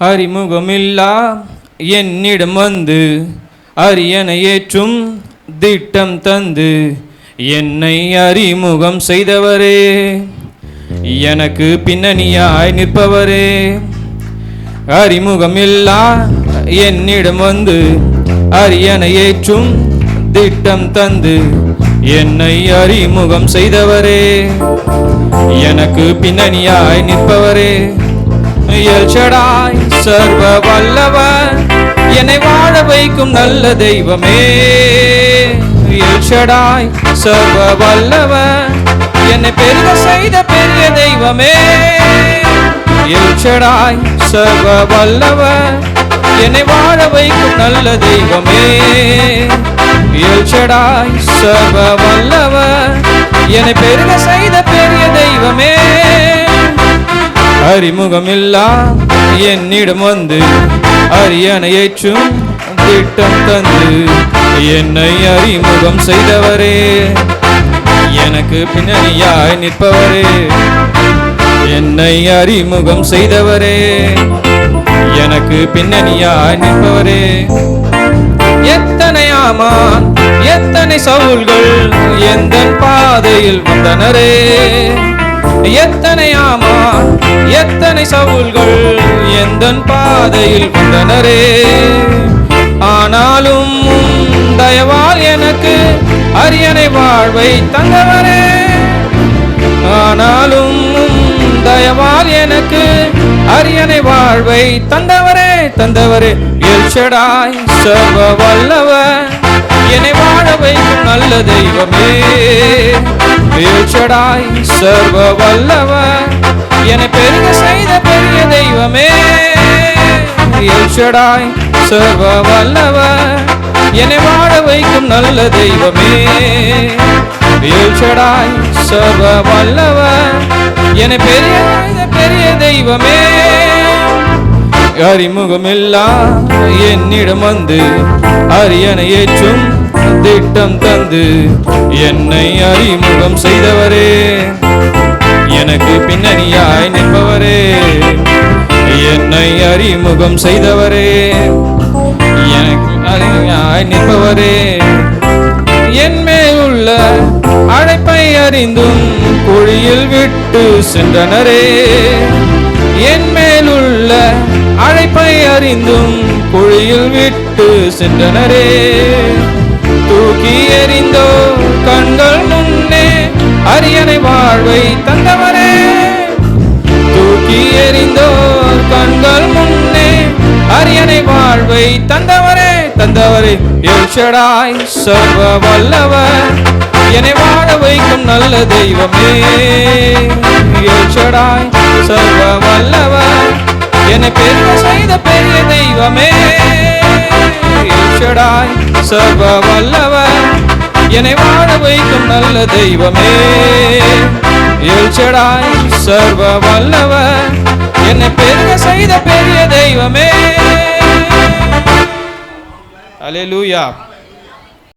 அறிமுகமில்லா என்னிடம் வந்து அரியணை ஏற்றும் திட்டம் தந்து என்னை அறிமுகம் செய்தவரே, எனக்கு பின்னணியாய் நிற்பவரே. அறிமுகமில்லா என்னிடம் வந்து அரியணை ஏற்றும் திட்டம் தந்து என்னை அறிமுகம் செய்தவரே, எனக்கு பின்னணியாய் நிற்பவரே. எல் ஷடாய் சர்வ வல்லவர், என்னை வாழ வைக்கும் நல்ல தெய்வமே. எல் ஷடாய் சர்வ வல்லவர், என்னை பெருக செய்த பெரிய தெய்வமே. எல் ஷடாய் சர்வ வல்லவர், என்னை வாழ வைக்கும் நல்ல தெய்வமே. எல் ஷடாய் சர்வ வல்லவர், என்னை பெருக செய்த பெரிய தெய்வமே. அறிமுகமில்லா என்னிடம் வந்து அரியணை ஏற்றும் திட்டம் தந்து என்னை அறிமுகம் செய்தவரே, எனக்கு பின்னணியாய் நிற்பவரே, என்னை அறிமுகம் செய்தவரே, எனக்கு பின்னணியாய் நிற்பவரே. எத்தனை ஆமான் எத்தனை சவுல்கள் எந்தன் பாதையில் வந்தனரே, எத்தனை ஆமான் எத்தனை சவுல்கள் எந்தன் பாதையில் வந்தனரே. ஆனாலும் தயவால் எனக்கு அரியணை வாழ்வை தந்தவரே, ஆனாலும் தயவால் எனக்கு அரியணை வாழ்வை தந்தவரே, தந்தவரே. எல் ஷடாய் சர்வ வல்லவர், என்னை வாழ வைக்கும் நல்ல தெய்வமே. எல் ஷடாய் சர்வ வல்லவர், என்னை பெருக செய்த பெரிய தெய்வமே. எல் ஷடாய் சர்வ வல்லவர், என்னை வாழ வைக்கும் நல்ல தெய்வமே. எல் ஷடாய் சர்வ வல்லவர், என்னை பெரிய பெரிய தெய்வமே. அறிமுகமில்லா என்னிடம் வந்து அரியணை ஏற்றும் திட்டம் தந்து என்னை அறிமுகம் செய்தவரே, எனக்கு பின்னணியாய் நிற்பவரே, என்னை அறிமுகம் செய்தவரே, எனக்கு அறிமுகமாய் நிற்பவரே. என் மேல் உள்ள அழைப்பை அறிந்தும் குழியில் விட்டு சென்றனரே, என் மேலுள்ள அழைப்பை அறிந்தும் குழியில் விட்டு சென்றனரே. தூக்கி எறிந்தோ கண்கள் முன்னே அரியணை வாழ்வை தந்தவரே, தூக்கி எறிந்தோ கண்கள் முன்னே அரியணை வாழ்வை தந்தவரே, தந்தவரே. எல் ஷடாய் சர்வ வல்லவர், என்னை வாழ வைக்கும் நல்ல தெய்வமே. எல் ஷடாய் சர்வ வல்லவர், என்னை பெருக செய்த பெரிய தெய்வமே. எல் ஷடாய் சர்வ வல்லவர், என்னை வாழ வைக்கும் நல்ல தெய்வமே. எல் ஷடாய் சர்வ வல்லவர், என்னை பெருக செய்த பெரிய தெய்வமே. அல்லேலூயா.